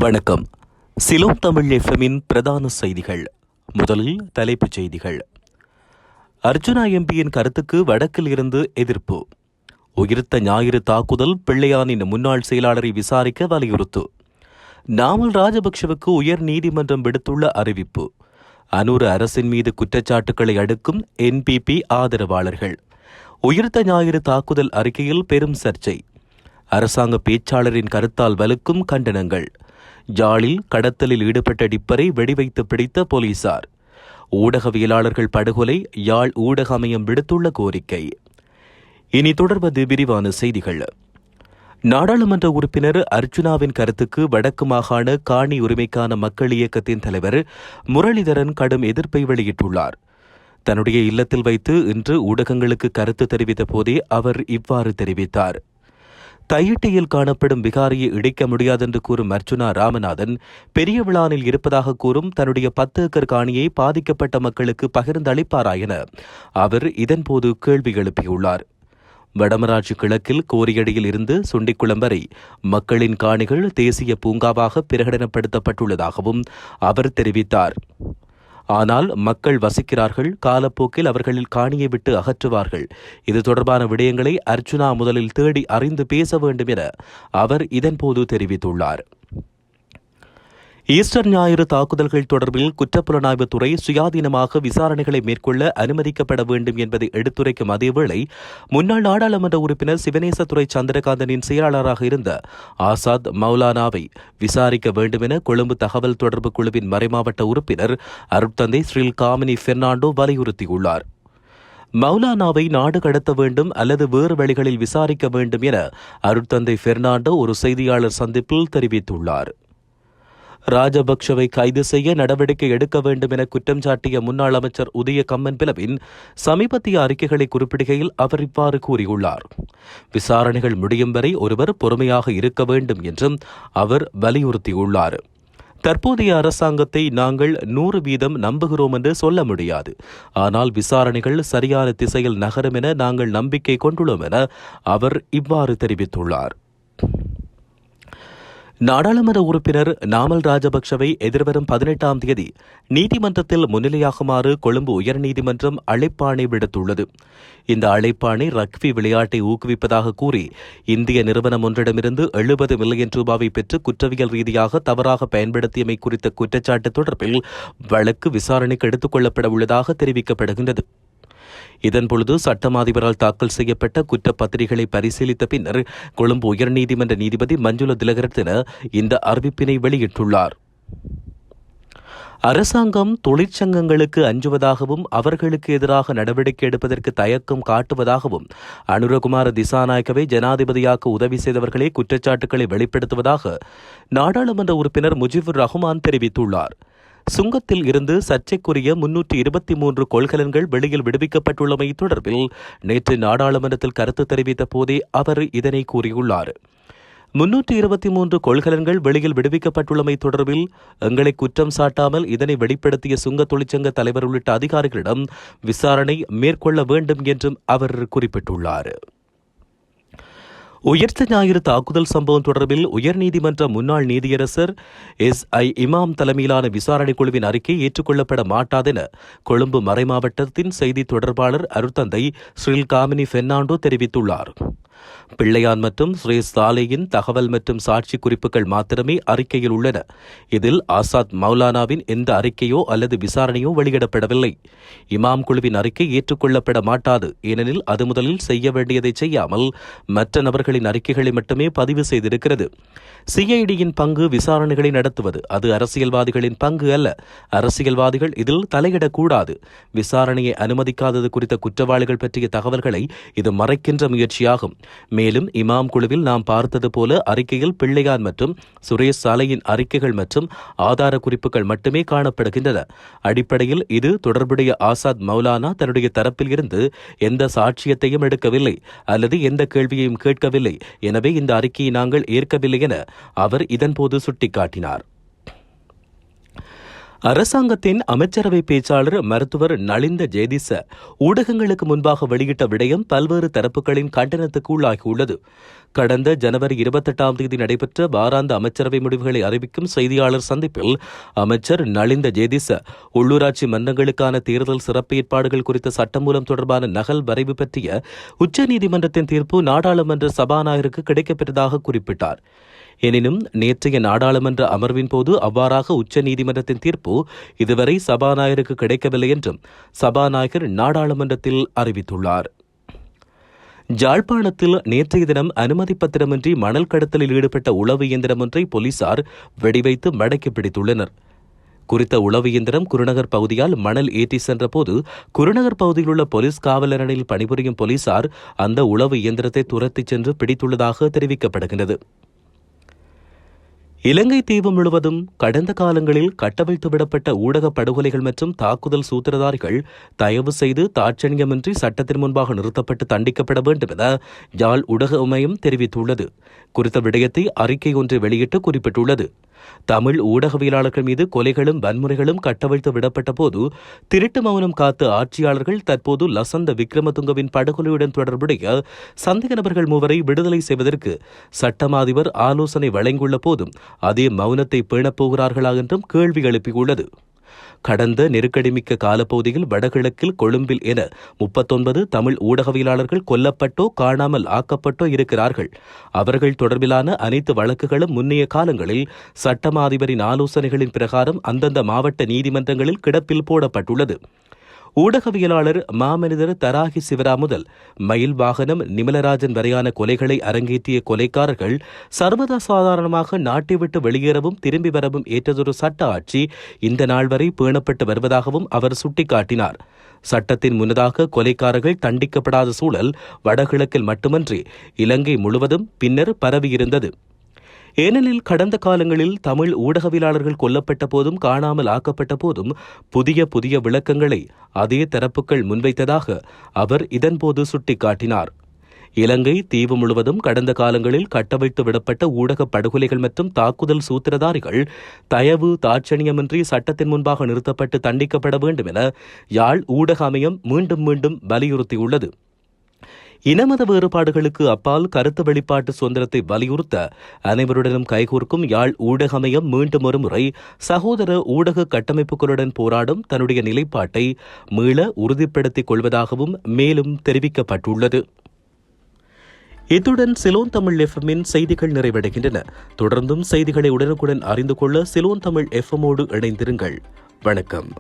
வணக்கம். சிலோன் தமிழ் எஃப்எம்மின் பிரதான செய்திகள். முதலில் தலைப்புச் செய்திகள். அர்ஜுனா எம்பியின் கருத்துக்கு வடக்கில் இருந்து எதிர்ப்பு. உயிர்த்த ஞாயிறு தாக்குதல் பிள்ளையானின் முன்னாள் செயலாளரை விசாரிக்க வலியுறுத்து. நாமல் ராஜபக்ஷவுக்கு உயர் நீதிமன்றம் விடுத்துள்ள அறிவிப்பு. அனூர் அரசின் மீது குற்றச்சாட்டுக்களை அடுக்கும் என்பிபி ஆதரவாளர்கள். உயிர்த்த ஞாயிறு தாக்குதல் அறிக்கையில் பெரும் சர்ச்சை. அரசாங்க பேச்சாளரின் கருத்தால் வலுக்கும் கண்டனங்கள். யாழில் கடத்தலில் ஈடுபட்ட டிப்பரை வெடிவைத்து பிடித்த போலீசார். ஊடகவியலாளர்கள் படுகொலை யாழ் ஊடக அமையம் விடுத்துள்ள கோரிக்கை. இனி தொடர்வது விரிவான செய்திகள். நாடாளுமன்ற உறுப்பினர் அர்ஜுனாவின் கருத்துக்கு வடக்கு மாகாண காணி உரிமைக்கான மக்கள் இயக்கத்தின் தலைவர் முரளிதரன் கடும் எதிர்ப்பை வெளியிட்டுள்ளார். தன்னுடைய இல்லத்தில் வைத்து இன்று ஊடகங்களுக்கு கருத்து தெரிவித்த போதே அவர் இவ்வாறு தெரிவித்தார். தையிட்டியில் காணப்படும் விகாரியை இடிக்க முடியாதென்று கூறும் அர்ஜுனா ராமநாதன் பெரிய விழானில் இருப்பதாக கூறும் தன்னுடைய 10 ஏக்கர் காணியை பாதிக்கப்பட்ட மக்களுக்கு பகிர்ந்தளிப்பாரா என அவர் இதன்போது கேள்வி எழுப்பியுள்ளார். வடமராட்சி கிழக்கில் கோரியடியில் இருந்து சுண்டிக்குளம் வரை மக்களின் காணிகள் தேசிய பூங்காவாக பிரகடனப்படுத்தப்பட்டுள்ளதாகவும் அவர் தெரிவித்தார். ஆனால் மக்கள் வசிக்கிறார்கள், காலப்போக்கில் அவர்களில் காணியை விட்டு அகற்றுவார்கள். இது தொடர்பான விடயங்களை அர்ஜுனா முதலில் தேடி அறிந்து பேச வேண்டும் என அவர் இதன்போது தெரிவித்துள்ளார். ஈஸ்டர் ஞாயிறு தாக்குதல்கள் தொடர்பில் குற்றப்புலனாய்வுத்துறை சுயாதீனமாக விசாரணைகளை மேற்கொள்ள அனுமதிக்கப்பட வேண்டும் என்பதை எடுத்துரைக்கும் அதேவேளை முன்னாள் நாடாளுமன்ற உறுப்பினர் சிவனேசத்துறை சந்திரகாந்தனின் செயலாளராக இருந்த ஆசாத் மௌலானாவை விசாரிக்க வேண்டும் என கொழும்பு தகவல் தொடர்பு குழுவின் மறைமாவட்ட உறுப்பினர் அருட்தந்தை ஸ்ரீல் காமினி பெர்னாண்டோ வலியுறுத்தியுள்ளார். மௌலானாவை நாடு கடத்த வேண்டும் அல்லது வேறு வழிகளில் விசாரிக்க வேண்டும் என அருட்தந்தை பெர்னாண்டோ ஒரு செய்தியாளர் சந்திப்பில் தெரிவித்துள்ளார். ராஜபக்ஷவை கைது செய்ய நடவடிக்கை எடுக்க வேண்டும் என குற்றம் சாட்டிய முன்னாள் அமைச்சர் உதய கம்மன்பிலவின் சமீபத்திய அறிக்கைகளை குறிப்பிடுகையில் அவர் இவ்வாறு கூறியுள்ளார். விசாரணைகள் முடியும் வரை ஒருவர் பொறுமையாக இருக்க வேண்டும் என்றும் அவர் வலியுறுத்தியுள்ளார். தற்போதைய அரசாங்கத்தை நாங்கள் 100% நம்புகிறோம் என்று சொல்ல முடியாது. ஆனால் விசாரணைகள் சரியான திசையில் நகரும் என நாங்கள் நம்பிக்கை கொண்டுள்ளோம் என அவர் இவ்வாறு தெரிவித்துள்ளார். நாடாளுமன்ற உறுப்பினர் நாமல் ராஜபக்ஷவை எதிர்வரும் 18ஆம் தேதி நீதிமன்றத்தில் முன்னிலையாகுமாறு கொழும்பு உயர்நீதிமன்றம் அழைப்பாணை விடுத்துள்ளது. இந்த அழைப்பாணை ரக்பி விளையாட்டை ஊக்குவிப்பதாக கூறி இந்திய நிறுவனம் ஒன்றிடமிருந்து 70 மில்லியன் ரூபாவை பெற்று குற்றவியல் ரீதியாக தவறாக பயன்படுத்தியமை குறித்த குற்றச்சாட்டு தொடர்பில் வழக்கு விசாரணைக்கு எடுத்துக் கொள்ளப்பட உள்ளதாக தெரிவிக்கப்படுகின்றது. இதன்பொழுது சட்டம் அதிபரால் தாக்கல் செய்யப்பட்ட குற்றப்பத்திரிகைகளை பரிசீலித்த பின்னர் கொழும்பு உயர்நீதிமன்ற நீதிபதி மஞ்சுள திலகரத்ன இந்த அறிவிப்பினை வெளியிட்டுள்ளார். அரசாங்கம் தொழிற்சங்கங்களுக்கு அஞ்சுவதாகவும் அவர்களுக்கு எதிராக நடவடிக்கை எடுப்பதற்கு தயக்கம் காட்டுவதாகவும் அனுரகுமார திசாநாயக்கவை ஜனாதிபதியாக்க உதவி செய்தவர்களே குற்றச்சாட்டுக்களை வெளிப்படுத்துவதாக நாடாளுமன்ற உறுப்பினர் முஜிபுர் ரஹ்மான் தெரிவித்துள்ளார். சுங்கத்தில் இருந்து சர்ச்சைக்குரிய 323 கொள்கலன்கள் வெளியில் விடுவிக்கப்பட்டுள்ளமை தொடர்பில் நேற்று நாடாளுமன்றத்தில் கருத்து தெரிவித்த போதே அவர் இதனை கூறியுள்ளார். 323 கொள்கலன்கள் வெளியில் விடுவிக்கப்பட்டுள்ளமை தொடர்பில் எங்களை குற்றம் சாட்டாமல் இதனை வெளிப்படுத்திய சுங்க தொழிற்சங்க தலைவர் உள்ளிட்ட அதிகாரிகளிடம் விசாரணை மேற்கொள்ள வேண்டும் என்றும் அவர் குறிப்பிட்டுள்ளார். உயிர்த்த ஞாயிறு தாக்குதல் சம்பவம் தொடர்பில் உயர்நீதிமன்ற முன்னாள் நீதியரசர் SI இமாம் தலைமையிலான விசாரணை குழுவின் அறிக்கை ஏற்றுக்கொள்ளப்பட மாட்டாதென கொழும்பு மறைமாவட்டத்தின் செய்தி தொடர்பாளர் அருட்தந்தை ஸ்ரீல் காமினி பெர்னாண்டோ தெரிவித்துள்ளார். பிள்ளையான் மற்றும் ஸ்ரீ சாலையின் தகவல் மற்றும் சாட்சி குறிப்புகள் மாத்திரமே அறிக்கையில் உள்ளன. இதில் ஆசாத் மௌலானாவின் எந்த அறிக்கையோ அல்லது விசாரணையோ வெளியிடப்படவில்லை. இமாம் குழுவின் அறிக்கை ஏற்றுக்கொள்ளப்பட மாட்டாது. ஏனெனில் அது முதலில் செய்ய வேண்டியதை செய்யாமல் மற்ற நபர்களின் அறிக்கைகளை மட்டுமே பதிவு செய்திருக்கிறது. சிஐடியின் பங்கு விசாரணைகளை நடத்துவது. அது அரசியல்வாதிகளின் பங்கு அல்ல. அரசியல்வாதிகள் இதில் தலையிடக்கூடாது. விசாரணையை அனுமதிக்காதது குறித்த குற்றவாளிகள் பற்றிய தகவல்களை இது மறைக்கின்ற முயற்சியாகும். மேலும் இமாம் குழுவில் நாம் பார்த்தது போல அறிக்கையில் பிள்ளையான் மற்றும் சுரேஷ் சாலையின் அறிக்கைகள் மற்றும் ஆதார குறிப்புகள் மட்டுமே காணப்படுகின்றன. அடிப்படையில் இது தொடர்புடைய ஆசாத் மௌலானா தன்னுடைய தரப்பில் இருந்து எந்த சாட்சியத்தையும் எடுக்கவில்லை அல்லது எந்த கேள்வியையும் கேட்கவில்லை. எனவே இந்த அறிக்கையை நாங்கள் ஏற்கவில்லை என அவர் இதன்போது சுட்டிக்காட்டினார். அரசாங்கத்தின் அமைச்சரவை பேச்சாளர் மருத்துவர் நலிந்த ஜெயதிச ஊடகங்களுக்கு முன்பாக வெளியிட்ட விடயம் பல்வேறு தரப்புகளின் கண்டனத்துக்கு உள்ளாகியுள்ளது. கடந்த ஜனவரி 28ஆம் தேதி நடைபெற்ற வாராந்த அமைச்சரவை முடிவுகளை அறிவிக்கும் செய்தியாளர் சந்திப்பில் அமைச்சர் நலிந்த ஜேதிச உள்ளூராட்சி மன்றங்களுக்கான தேர்தல் சிறப்பு ஏற்பாடுகள் குறித்த சட்டமூலம் தொடர்பான நகல் வரைவு பற்றிய உச்சநீதிமன்றத்தின் தீர்ப்பு நாடாளுமன்ற சபாநாயகருக்கு கிடைக்கப்பெற்றதாக குறிப்பிட்டார். எனினும் நேற்றைய நாடாளுமன்ற அமர்வின் போது அவ்வாறாக உச்சநீதிமன்றத்தின் தீர்ப்பு இதுவரை சபாநாயகருக்கு கிடைக்கவில்லை என்றும் சபாநாயகர் நாடாளுமன்றத்தில் அறிவித்துள்ளார். ஜாழ்ப்பாணத்தில் நேற்றைய தினம் அனுமதி பத்திரமின்றி மணல் கடத்தலில் ஈடுபட்ட உளவு இயந்திரம் ஒன்றை போலீசார் வெடிவைத்து மடக்கி பிடித்துள்ளனர். குறித்த உளவு இயந்திரம் குருநகர் பகுதியால் மணல் ஏற்றி சென்றபோது குருநகர் பகுதியில் உள்ள போலீஸ் காவலரணியில் பணிபுரியும் போலீசார் அந்த உளவு இயந்திரத்தை துரத்திச் சென்று பிடித்துள்ளதாக தெரிவிக்கப்படுகிறது. இலங்கை தீவு முழுவதும் கடந்த காலங்களில் கட்டவிழ்த்து விடப்பட்ட ஊடக படுகொலைகள் மற்றும் தாக்குதல் சூத்திரதாரிகள் தயவு செய்து தாட்சணியமின்றி சட்டத்தின் முன்பாக நிறுத்தப்பட்டு தண்டிக்கப்பட வேண்டும் என யாழ் ஊடக மையம் தெரிவித்துள்ளது. குறித்த விடயத்தை அறிக்கை ஒன்றை வெளியிட்டு குறிப்பிட்டுள்ளது. தமிழ் ஊடகவியலாளர்கள் மீது கொலைகளும் வன்முறைகளும் கட்டவிழ்த்து விடப்பட்ட போது திருட்டு மௌனம் காத்த ஆட்சியாளர்கள் தற்போது லசந்த விக்ரமதுங்கவின் படுகொலையுடன் தொடர்புடைய சந்தேக நபர்கள் மூவரை விடுதலை செய்வதற்கு சட்டமா அதிபர் ஆலோசனை வழங்கியுள்ள போதும் அதே மௌனத்தை பேணப் போகிறார்களா என்றும் கேள்வி எழுப்பியுள்ளது. கடந்த நெருக்கடிமிக்க காலப்பகுதியில் வடகிழக்கில் கொழும்பில் என 39 தமிழ் ஊடகவியலாளர்கள் கொல்லப்பட்டோ காணாமல் ஆக்கப்பட்டோ இருக்கிறார்கள். அவர்கள் தொடர்பிலான அனைத்து வழக்குகளும் முன்னைய காலங்களில் சட்டமா அதிபரின் ஆலோசனைகளின் பிரகாரம் அந்தந்த மாவட்ட நீதிமன்றங்களில் கிடப்பில் போடப்பட்டுள்ளது. ஊடகவியலாளர் மாமனிதர் தராகி சிவரா முதல் மயில் வாகனம் நிமலராஜன் வரையான கொலைகளை அரங்கேற்றிய கொலைக்காரர்கள் சர்வசாதாரணமாக நாட்டை விட்டு வெளியேறவும் திரும்பி வரவும் ஏற்றதொரு சட்ட ஆட்சி இந்த நாள் வரை பேணப்பட்டு வருவதாகவும் அவர் சுட்டிக்காட்டினார். சட்டத்தின் முன்னதாக கொலைக்காரர்கள் தண்டிக்கப்படாத சூழல் வடகிழக்கில் மட்டுமன்றி இலங்கை முழுவதும் பின்னர் பரவியிருந்தது. ஏனெனில் கடந்த காலங்களில் தமிழ் ஊடகவியலாளர்கள் கொல்லப்பட்ட போதும் காணாமல் ஆக்கப்பட்ட போதும் புதிய விளக்கங்களை அதே தரப்புகள் முன்வைத்ததாக அவர் இதன்போது சுட்டிக்காட்டினார். இலங்கை தீவு முழுவதும் கடந்த காலங்களில் கட்டவிழ்த்து விடப்பட்ட ஊடக படுகொலைகள் மற்றும் தாக்குதல் சூத்திரதாரிகள் தயவு தாட்சணியமின்றி சட்டத்தின் முன்பாக நிறுத்தப்பட்டு தண்டிக்கப்பட வேண்டும் என யாழ் ஊடக அமையம் மீண்டும் வலியுறுத்தியுள்ளது. இனமத வேறுபாடுகளுக்கு அப்பால் கருத்து வெளிப்பாட்டு சுதந்திரத்தை வலியுறுத்த அனைவருடனும் கைகோர்க்கும் யாழ் ஊடக அமையம் மீண்டும் ஒருமுறை சகோதர ஊடக கட்டமைப்புகளுடன் போராடும் தன்னுடைய நிலைப்பாட்டை மீள உறுதிப்படுத்திக் கொள்வதாகவும் மேலும் தெரிவிக்கப்பட்டுள்ளது. இத்துடன் சிலோன் தமிழ் எஃப்எம்மின் செய்திகள் நிறைவடைகின்றன. தொடர்ந்தும் செய்திகளை உடனுக்குடன் அறிந்து கொள்ள சிலோன் தமிழ் எஃப்எம்மோடு இணைந்திருங்கள். வணக்கம்.